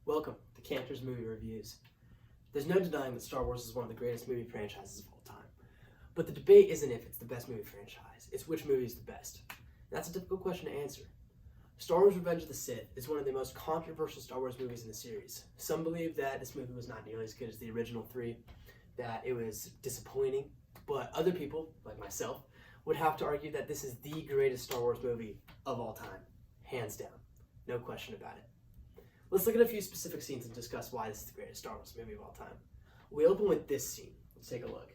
Welcome to Cantor's Movie Reviews. There's no denying that Star Wars is one of the greatest movie franchises of all time. But the debate isn't if it's the best movie franchise, it's which movie is the best. That's a difficult question to answer. Star Wars Revenge of the Sith is one of the most controversial Star Wars movies in the series. Some believe that this movie was not nearly as good as the original three, that it was disappointing, but other people, like myself, would have to argue that this is the greatest Star Wars movie of all time. Hands down. No question about it. Let's look at a few specific scenes and discuss why this is the greatest Star Wars movie of all time. We open with this scene. Let's take a look.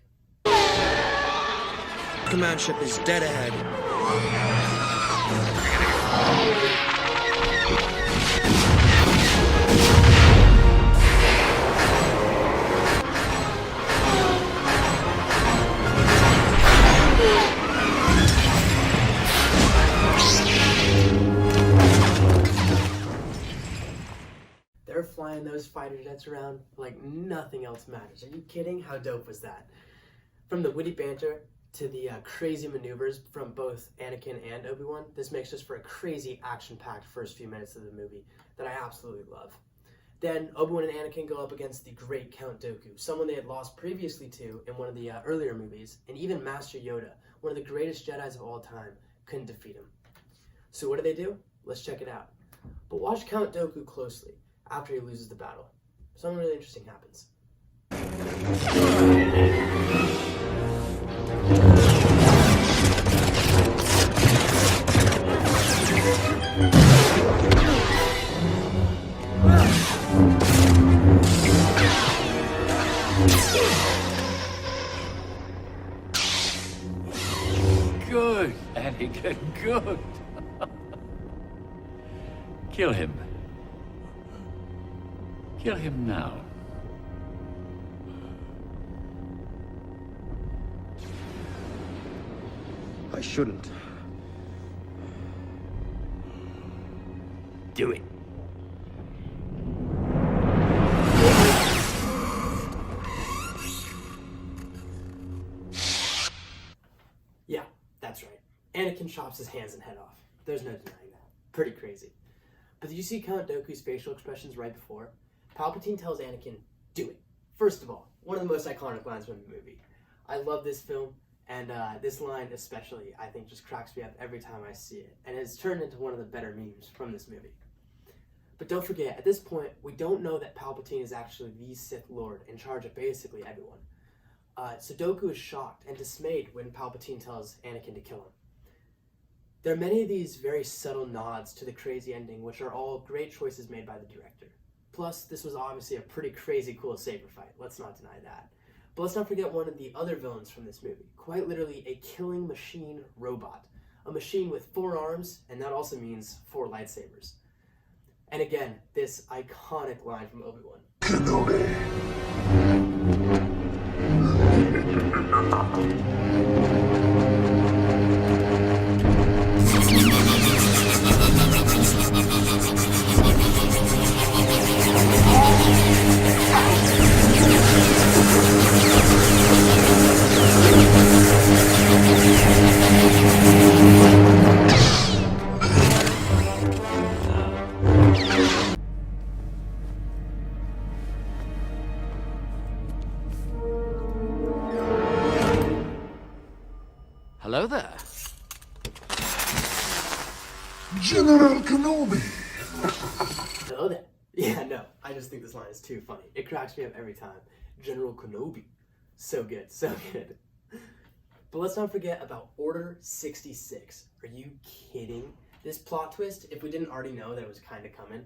Command ship is dead ahead. They're flying those fighter jets around like nothing else matters. Are you kidding? How dope was that? From the witty banter to the crazy maneuvers from both Anakin and Obi-Wan, this makes just for a crazy action-packed first few minutes of the movie that I absolutely love. Then Obi-Wan and Anakin go up against the great Count Dooku, someone they had lost previously to in one of the earlier movies, and even Master Yoda, one of the greatest Jedis of all time, couldn't defeat him. So what do? Let's check it out. But watch Count Dooku closely after he loses the battle. Something really interesting happens. Good, Anakin, good. Kill him. Kill him now. I shouldn't. Do it. Yeah, that's right. Anakin chops his hands and head off. There's no denying that. Pretty crazy. But did you see Count Dooku's facial expressions right before? Palpatine tells Anakin, do it. First of all, one of the most iconic lines from the movie. I love this film, and this line especially, I think, just cracks me up every time I see it, and it's turned into one of the better memes from this movie. But don't forget, at this point, we don't know that Palpatine is actually the Sith Lord in charge of basically everyone. So Dooku is shocked and dismayed when Palpatine tells Anakin to kill him. There are many of these very subtle nods to the crazy ending, which are all great choices made by the director. Plus, this was obviously a pretty crazy cool saber fight, let's not deny that. But let's not forget one of the other villains from this movie, quite literally a killing machine robot. A machine with 4 arms, and that also means 4 lightsabers. And again, this iconic line from Obi-Wan. Hello there. General Kenobi! Hello there. Yeah, no, I just think this line is too funny. It cracks me up every time. General Kenobi. So good, so good. But let's not forget about Order 66. Are you kidding? This plot twist, if we didn't already know that it was kind of coming,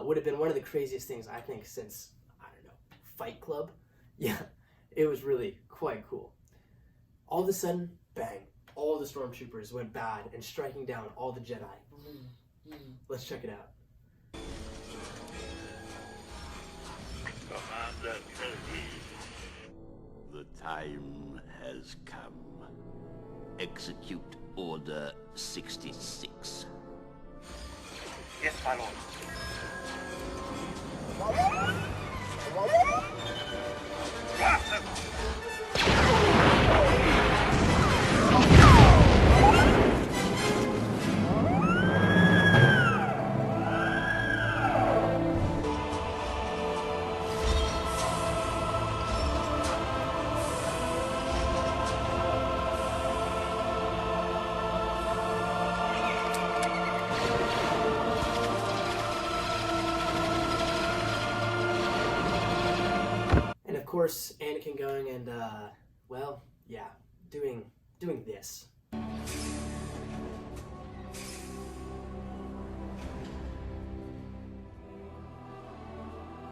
would have been one of the craziest things, I think, since, I don't know, Fight Club? Yeah, it was really quite cool. All of a sudden, bang, all the stormtroopers went bad and striking down all the Jedi. Let's check it out. Commander Kenobi, the time has come. Execute Order 66. Yes, my lord. course, Anakin going and, well, yeah, doing this.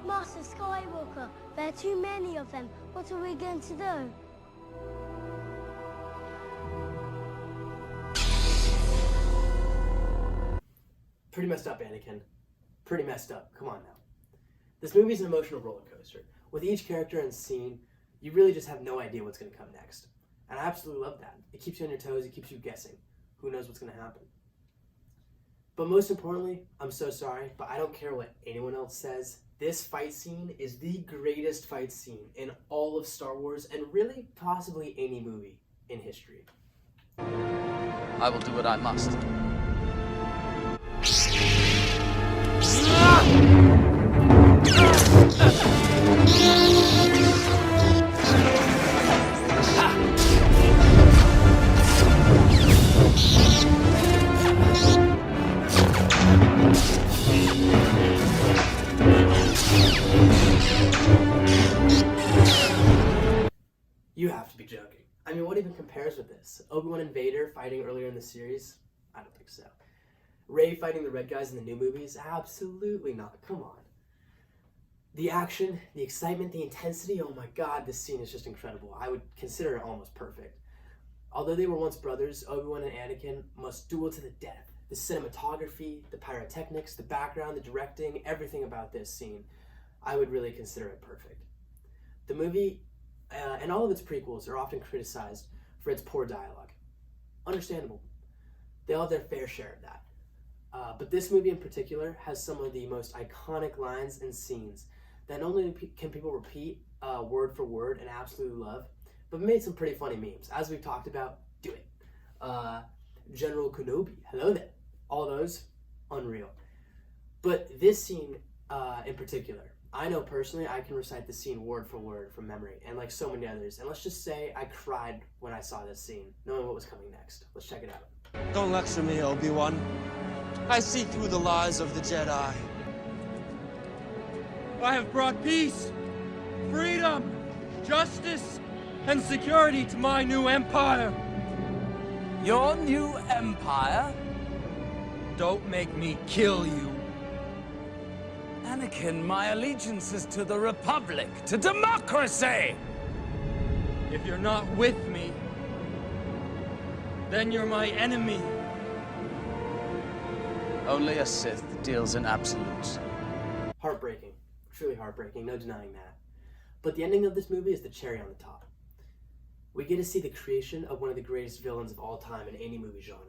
Master Skywalker, there are too many of them. What are we going to do? Pretty messed up, Anakin. Pretty messed up. Come on now. This movie is an emotional roller coaster. With each character and scene, you really just have no idea what's going to come next. And I absolutely love that. It keeps you on your toes, it keeps you guessing. Who knows what's going to happen? But most importantly, I'm so sorry, but I don't care what anyone else says. This fight scene is the greatest fight scene in all of Star Wars and really possibly any movie in history. I will do what I must. You have to be joking. I mean, what even compares with this? Obi-Wan and Vader fighting earlier in the series? I don't think so. Rey fighting the red guys in the new movies? Absolutely not. Come on. The action, the excitement, the intensity, oh my god, this scene is just incredible. I would consider it almost perfect. Although they were once brothers, Obi-Wan and Anakin must duel to the death. The cinematography, the pyrotechnics, the background, the directing, everything about this scene, I would really consider it perfect. The movie and all of its prequels are often criticized for its poor dialogue. Understandable. They all have their fair share of that. But this movie in particular has some of the most iconic lines and scenes that not only can people repeat word for word and absolutely love, but made some pretty funny memes. As we've talked about, do it. General Kenobi, hello there. All those, unreal. But this scene in particular, I know personally I can recite the scene word for word from memory, and like so many others. And let's just say I cried when I saw this scene, knowing what was coming next. Let's check it out. Don't lecture me, Obi-Wan. I see through the lies of the Jedi. I have brought peace, freedom, justice, and security to my new empire. Your new empire? Don't make me kill you. Anakin, my allegiance is to the Republic, to democracy! If you're not with me, then you're my enemy. Only a Sith deals in absolutes. Heartbreaking. Truly heartbreaking, no denying that. But the ending of this movie is the cherry on the top. We get to see the creation of one of the greatest villains of all time in any movie genre.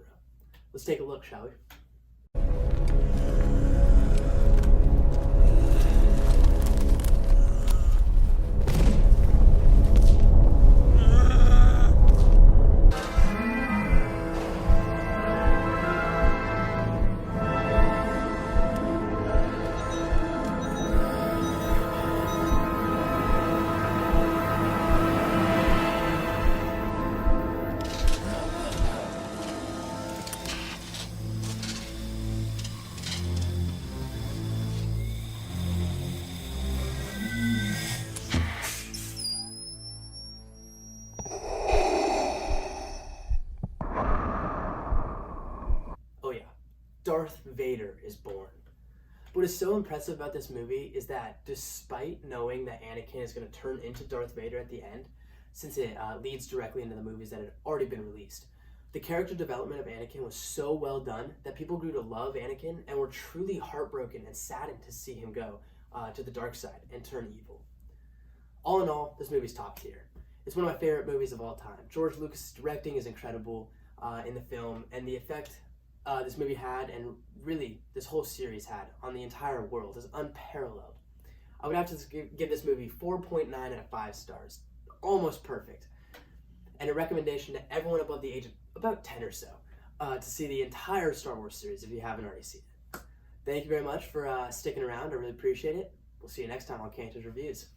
Let's take a look, shall we? Darth Vader is born. What is so impressive about this movie is that despite knowing that Anakin is going to turn into Darth Vader at the end, since it leads directly into the movies that had already been released, the character development of Anakin was so well done that people grew to love Anakin and were truly heartbroken and saddened to see him go to the dark side and turn evil. All in all, this movie's top tier. It's one of my favorite movies of all time. George Lucas' directing is incredible in the film, and the effect this movie had, and really this whole series had, on the entire world is unparalleled. I would have to give this movie 4.9 out of 5 stars. Almost perfect. And a recommendation to everyone above the age of about 10 or so to see the entire Star Wars series if you haven't already seen it. Thank you very much for sticking around. I really appreciate it. We'll see you next time on Cantor's Reviews.